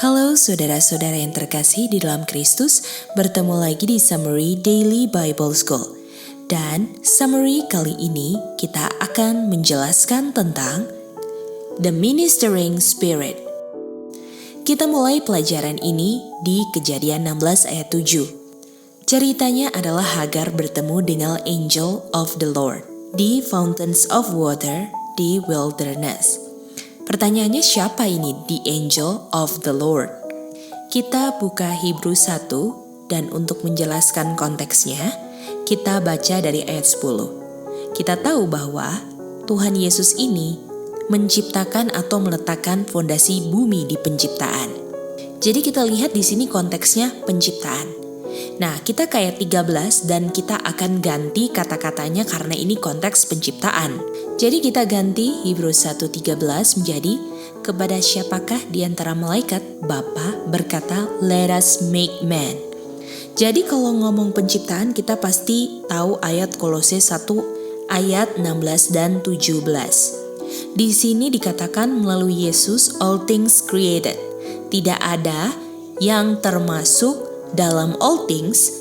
Halo saudara-saudara yang terkasih di dalam Kristus, bertemu lagi di Summary Daily Bible School. Dan summary kali ini kita akan menjelaskan tentang The Ministering Spirit. Kita mulai pelajaran ini di Kejadian 16 ayat 7. Ceritanya adalah Hagar bertemu dengan Angel of the Lord di Fountains of Water di wilderness. Pertanyaannya, siapa ini the Angel of the Lord? Kita buka Hebrew 1 dan untuk menjelaskan konteksnya, kita baca dari ayat 10. Kita tahu bahwa Tuhan Yesus ini menciptakan atau meletakkan fondasi bumi di penciptaan. Jadi kita lihat di sini konteksnya penciptaan. Nah, kita ke ayat 13 dan kita akan ganti kata-katanya karena ini konteks penciptaan. Jadi kita ganti Hebrew 1:13 menjadi, kepada siapakah di antara malaikat Bapa berkata, "Let us make man." Jadi kalau ngomong penciptaan kita pasti tahu ayat Kolose 1 ayat 16 dan 17. Di sini dikatakan melalui Yesus all things created. Tidak ada yang termasuk dalam all things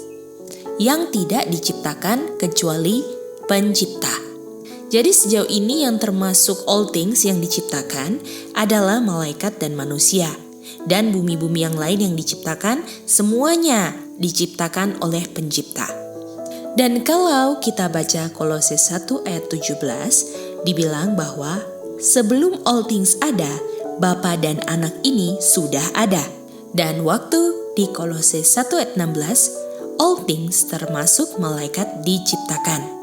yang tidak diciptakan kecuali pencipta. Jadi sejauh ini yang termasuk all things yang diciptakan adalah malaikat dan manusia. Dan bumi-bumi yang lain yang diciptakan, semuanya diciptakan oleh pencipta. Dan kalau kita baca Kolose 1 ayat 17, dibilang bahwa sebelum all things ada, Bapa dan Anak ini sudah ada. Dan waktu di Kolose 1 ayat 16, all things termasuk malaikat diciptakan.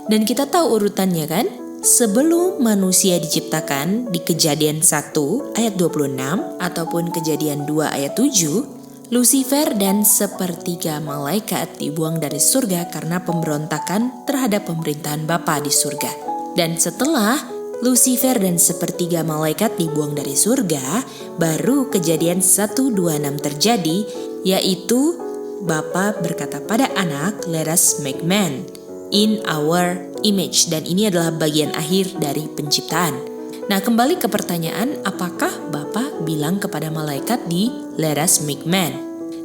Dan kita tahu urutannya kan? Sebelum manusia diciptakan di Kejadian 1 ayat 26 ataupun Kejadian 2 ayat 7, Lucifer dan sepertiga malaikat dibuang dari surga karena pemberontakan terhadap pemerintahan Bapa di surga. Dan setelah Lucifer dan sepertiga malaikat dibuang dari surga, baru Kejadian 1:26 terjadi, yaitu Bapa berkata pada Anak, "Let us make man in our image." Dan ini adalah bagian akhir dari penciptaan. Nah, kembali ke pertanyaan, apakah Bapa bilang kepada malaikat di "Let us make man"?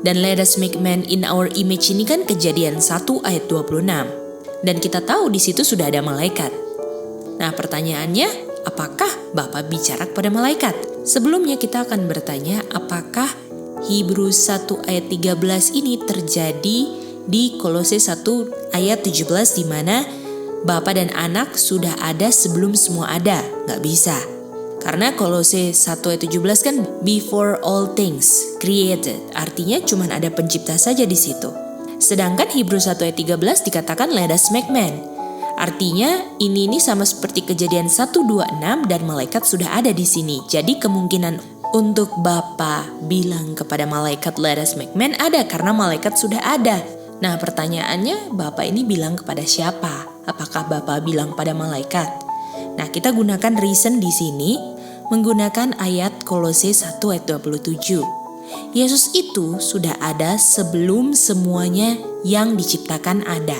Dan "Let us make man in our image" ini kan Kejadian 1 ayat 26. Dan kita tahu di situ sudah ada malaikat. Nah, pertanyaannya, apakah Bapa bicara kepada malaikat? Sebelumnya kita akan bertanya, apakah Hebrew 1 ayat 13 ini terjadi di Kolose 1 ayat 17 di mana Bapa dan Anak sudah ada sebelum semua ada? Nggak bisa. Karena Kolose 1 ayat 17 kan before all things created. Artinya cuma ada pencipta saja di situ. Sedangkan Hebrew 1 ayat 13 dikatakan let us make man. Artinya ini sama seperti Kejadian 1:26 dan malaikat sudah ada di sini. Jadi kemungkinan untuk Bapa bilang kepada malaikat let us make man ada karena malaikat sudah ada. Nah, pertanyaannya, Bapa ini bilang kepada siapa? Apakah Bapa bilang pada malaikat? Nah, kita gunakan reason di sini menggunakan ayat Kolose 1 ayat 27. Yesus itu sudah ada sebelum semuanya yang diciptakan ada.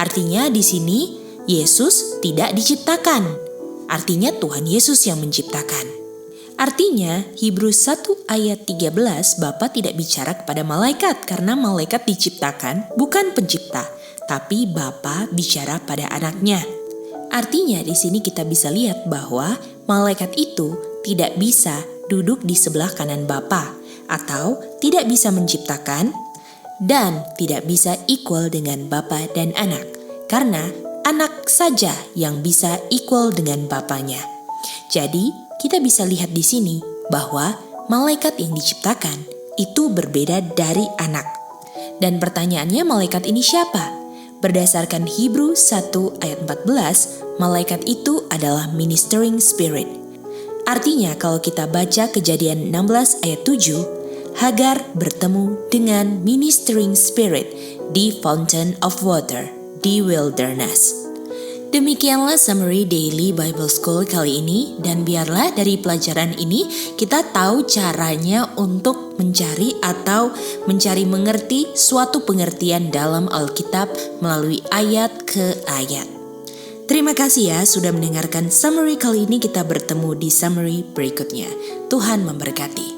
Artinya di sini Yesus tidak diciptakan. Artinya Tuhan Yesus yang menciptakan. Artinya Hebrew 1 ayat 13 Bapa tidak bicara kepada malaikat karena malaikat diciptakan bukan pencipta, tapi Bapa bicara pada Anaknya. Artinya di sini kita bisa lihat bahwa malaikat itu tidak bisa duduk di sebelah kanan Bapa atau tidak bisa menciptakan dan tidak bisa equal dengan Bapa dan Anak karena Anak saja yang bisa equal dengan Bapanya. Jadi, kita bisa lihat di sini bahwa malaikat yang diciptakan itu berbeda dari Anak. Dan pertanyaannya, malaikat ini siapa? Berdasarkan Hebrew 1 ayat 14, malaikat itu adalah ministering spirit. Artinya kalau kita baca Kejadian 16 ayat 7, Hagar bertemu dengan ministering spirit di Fountain of Water di wilderness. Demikianlah Summary Daily Bible School kali ini, dan biarlah dari pelajaran ini kita tahu caranya untuk mencari atau mencari mengerti suatu pengertian dalam Alkitab melalui ayat ke ayat. Terima kasih ya sudah mendengarkan Summary kali ini. Kita bertemu di Summary berikutnya. Tuhan memberkati.